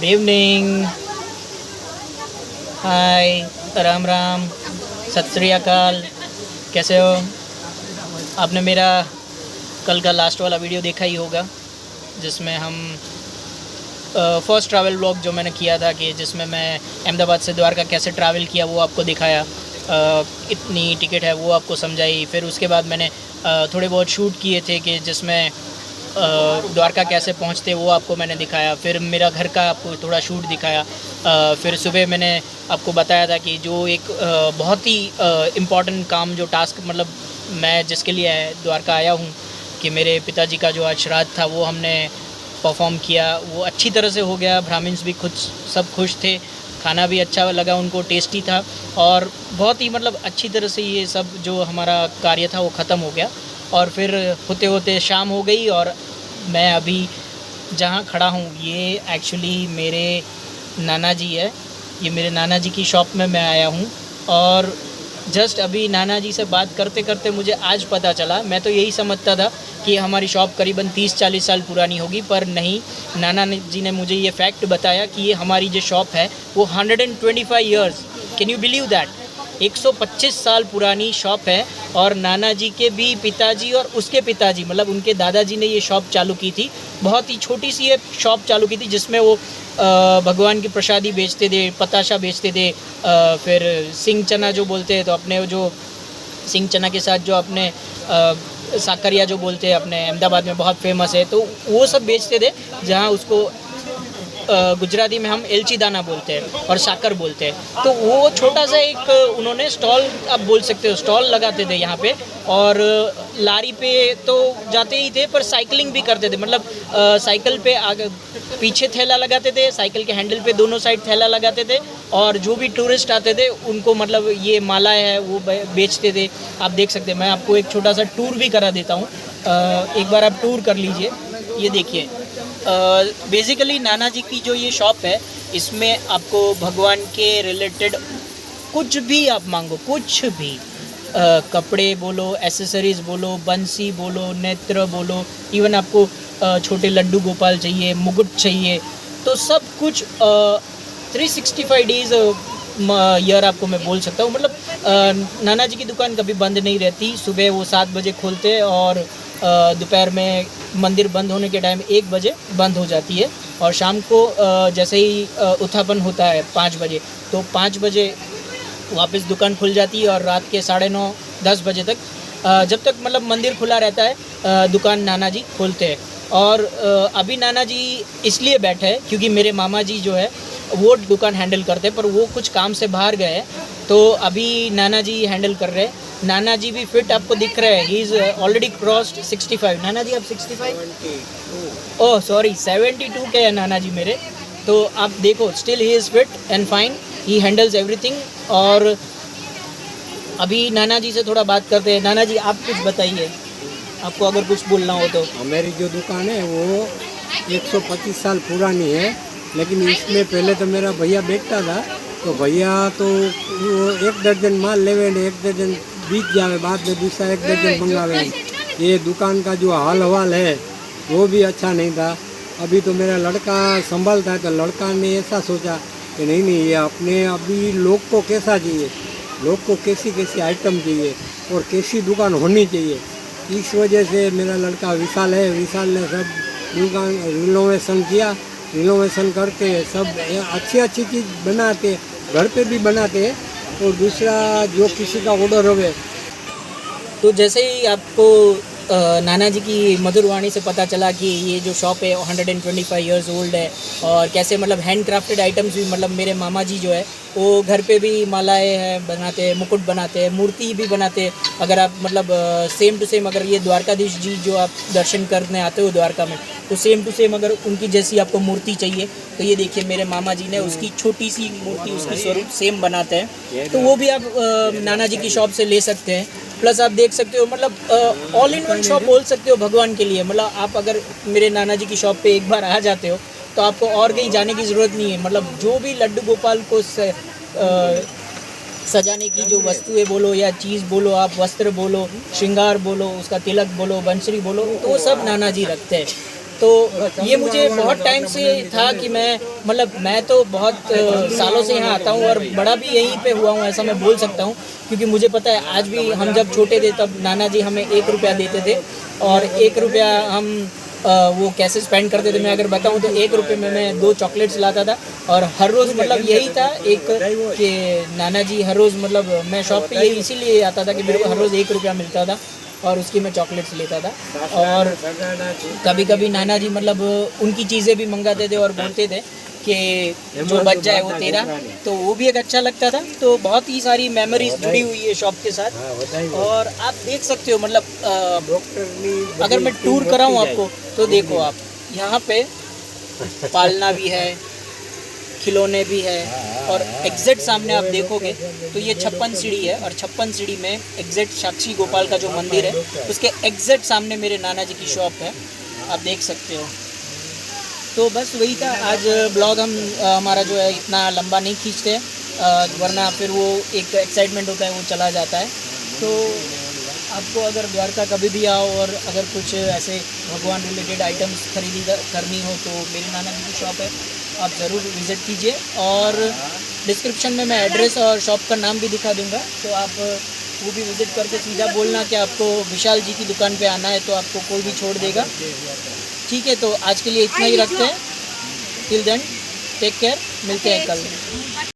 Evening, हाय, राम राम, सत श्री अकाल। कैसे हो? आपने मेरा कल का लास्ट वाला वीडियो देखा ही होगा, जिसमें हम फर्स्ट ट्रैवल व्लॉग जो मैंने किया था, कि जिसमें मैं अहमदाबाद से द्वारका कैसे ट्रैवल किया वो आपको दिखाया। इतनी टिकट है वो आपको समझाई। फिर उसके बाद मैंने थोड़े बहुत शूट किए थे, कि जिसमें द्वारका कैसे पहुंचते वो आपको मैंने दिखाया। फिर मेरा घर का आपको थोड़ा शूट दिखाया। फिर सुबह मैंने आपको बताया था कि जो एक बहुत ही इम्पॉर्टेंट काम, जो टास्क मतलब मैं जिसके लिए द्वारका आया हूँ, कि मेरे पिताजी का जो आज श्राद्ध था वो हमने परफॉर्म किया। वो अच्छी तरह से हो गया। ब्राह्मण्स भी खुद सब खुश थे, खाना भी अच्छा लगा उनको, टेस्टी था, और बहुत ही मतलब अच्छी तरह से ये सब जो हमारा कार्य था वो ख़त्म हो गया। और फिर होते होते शाम हो गई, और मैं अभी जहाँ खड़ा हूँ ये एक्चुअली मेरे नाना जी है। ये मेरे नाना जी की शॉप में मैं आया हूँ, और जस्ट अभी नाना जी से बात करते करते मुझे आज पता चला। मैं तो यही समझता था कि हमारी शॉप करीबन 30-40 साल पुरानी होगी, पर नहीं, नाना जी ने मुझे ये फैक्ट बताया कि ये हमारी जो शॉप है वो 125 years, can you believe that, 125 साल पुरानी शॉप है। और नाना जी के भी पिताजी और उसके पिताजी, मतलब उनके दादाजी ने ये शॉप चालू की थी। बहुत ही छोटी सी ये शॉप चालू की थी, जिसमें वो भगवान की प्रसादी बेचते थे, पताशा बेचते थे, फिर सिंग चना जो बोलते हैं, तो अपने जो सिंग चना के साथ जो अपने साकरिया जो बोलते हैं अपने अहमदाबाद में बहुत फेमस है, तो वो सब बेचते थे। जहाँ उसको गुजराती में हम एलची दाना बोलते हैं और साकर बोलते हैं। तो वो छोटा सा एक उन्होंने स्टॉल, आप बोल सकते हो स्टॉल, लगाते थे यहाँ पे। और लारी पे तो जाते ही थे, पर साइकिलिंग भी करते थे। मतलब साइकिल पे आगे पीछे थैला लगाते थे, साइकिल के हैंडल पे दोनों साइड थैला लगाते थे, और जो भी टूरिस्ट आते थे उनको मतलब ये मालाएँ है वो बेचते थे। आप देख सकते हैं, मैं आपको एक छोटा सा टूर भी करा देता हूँ। एक बार आप टूर कर लीजिए। ये देखिए, बेसिकली नाना जी की जो ये शॉप है, इसमें आपको भगवान के रिलेटेड कुछ भी आप मांगो, कुछ भी, कपड़े बोलो, एसेसरीज़ बोलो, बंसी बोलो, नेत्र बोलो, इवन आपको छोटे लड्डू गोपाल चाहिए, मुकुट चाहिए, तो सब कुछ 365 डेज़ ईयर आपको मैं बोल सकता हूँ। मतलब नाना जी की दुकान कभी बंद नहीं रहती। सुबह वो 7 बजे खोलते हैं, और दोपहर में मंदिर बंद होने के टाइम 1 बजे बंद हो जाती है। और शाम को जैसे ही उत्थापन होता है 5 बजे, तो 5 बजे वापस दुकान खुल जाती है, और रात के 9:30-10 बजे तक, जब तक मतलब मंदिर खुला रहता है, दुकान नाना जी खोलते हैं। और अभी नाना जी इसलिए बैठे हैं क्योंकि मेरे मामा जी जो है वो दुकान हैंडल करते हैं, पर वो कुछ काम से बाहर गए हैं, तो अभी नाना जी हैंडल कर रहे हैं। नाना जी भी फिट आपको दिख रहे हैं, ही इज़ ऑलरेडी क्रॉस्ड 65। नाना जी आप 65? ओह सॉरी, 72 के हैं नाना जी मेरे। तो आप देखो, still he is fit and fine, he handles everything. और अभी नाना जी से थोड़ा बात करते हैं। नाना जी आप कुछ बताइए, आपको अगर कुछ बोलना हो तो। मेरी जो दुकान है वो 125 साल पुरानी है, लेकिन इसमें पहले तो मेरा भैया बेचता था, तो भैया तो वो 1 दर्जन माल लेवे ने 1 दर्जन बीत जावे, बाद में दूसरा 1 दर्जन मंगावे। ये दुकान का जो हाल हवाल है वो भी अच्छा नहीं था। अभी तो मेरा लड़का संभालता है, तो लड़का ने ऐसा सोचा कि नहीं नहीं, ये अपने अभी लोग को कैसा चाहिए, लोग को कैसी कैसी आइटम चाहिए और कैसी दुकान होनी चाहिए। इस वजह से मेरा लड़का विशाल है, विशाल ने सब दुकान रिनोवेशन किया। रिनोवेशन करके सब अच्छी अच्छी चीज़ बनाते, घर पे भी बनाते हैं, और दूसरा जो किसी का ऑर्डर होवे। तो जैसे ही आपको नाना जी की मधुर वाणी से पता चला कि ये जो शॉप है 125 ईयर्स ओल्ड है, और कैसे मतलब हैंड क्राफ्टेड आइटम्स भी, मतलब मेरे मामा जी जो है वो घर पे भी मालाएँ हैं बनाते हैं, मुकुट बनाते हैं, मूर्ति भी बनाते हैं। अगर आप मतलब सेम टू सेम, अगर ये द्वारकाधीश जी जो आप दर्शन करने आते हो द्वारका में, तो सेम टू सेम अगर उनकी जैसी आपको मूर्ति चाहिए, तो ये देखिए मेरे मामा जी ने उसकी छोटी सी मूर्ति, उसकी स्वरूप सेम बनाते हैं, तो वो भी आप नाना जी की शॉप से ले सकते हैं। प्लस आप देख सकते हो, मतलब ऑल इन वन शॉप बोल सकते हो भगवान के लिए। मतलब आप अगर मेरे नाना जी की शॉप पे एक बार आ जाते हो, तो आपको और कहीं जाने की ज़रूरत नहीं है। मतलब जो भी लड्डू गोपाल को सजाने की जो वस्तुएं बोलो या चीज़ बोलो, आप वस्त्र बोलो, श्रृंगार बोलो, उसका तिलक बोलो, बंसरी बोलो, तो वो सब नाना जी रखते हैं। तो ये मुझे बहुत टाइम से था कि मैं तो बहुत सालों से यहाँ आता हूँ और बड़ा भी यहीं पे हुआ हूँ, ऐसा मैं बोल सकता हूँ। क्योंकि मुझे पता है आज भी हम जब छोटे थे तब नाना जी हमें 1 रुपया देते थे और 1 रुपया हम वो कैसे स्पेंड करते थे मैं अगर बताऊँ तो 1 रुपये में मैं 2 चॉकलेट्स लाता था। और हर रोज़ मतलब यही था एक कि नाना जी हर रोज़ मतलब मैं शॉप पे यही इसीलिए आता था कि मेरे को हर रोज़ 1 रुपया मिलता था और उसकी मैं चॉकलेट्स लेता था। और कभी कभी नाना जी मतलब उनकी चीज़ें भी मंगाते थे और बोलते थे कि जो बच जाए वो तेरा, तो वो भी एक अच्छा लगता था। तो बहुत ही सारी मेमोरीज जुड़ी हुई है शॉप के साथ। और आप देख सकते हो मतलब अगर मैं टूर कराऊँ आपको तो देखो आप यहाँ पे पालना भी है, खिलौने भी है और एग्जैक्ट सामने आप देखोगे तो ये 56 सीढ़ी है और 56 सीढ़ी में एग्जैक्ट साक्षी गोपाल का जो मंदिर है उसके एग्जैक्ट सामने मेरे नाना जी की शॉप है, आप देख सकते हो। तो बस वही था आज ब्लॉग हमारा जो है इतना लंबा नहीं खींचते वरना फिर वो एक एक्साइटमेंट होता है वो चला जाता है। तो आपको अगर द्वारका कभी भी आओ और अगर कुछ ऐसे भगवान रिलेटेड आइटम्स खरीदी करनी हो तो मेरे नाना जी की शॉप है, आप ज़रूर विज़िट कीजिए। और डिस्क्रिप्शन में मैं एड्रेस और शॉप का नाम भी दिखा दूंगा, तो आप वो भी विज़िट करके सीधा बोलना कि आपको विशाल जी की दुकान पे आना है तो आपको कोई भी छोड़ देगा। ठीक है, तो आज के लिए इतना ही रखते हैं। टिल देन टेक केयर, मिलते हैं कल।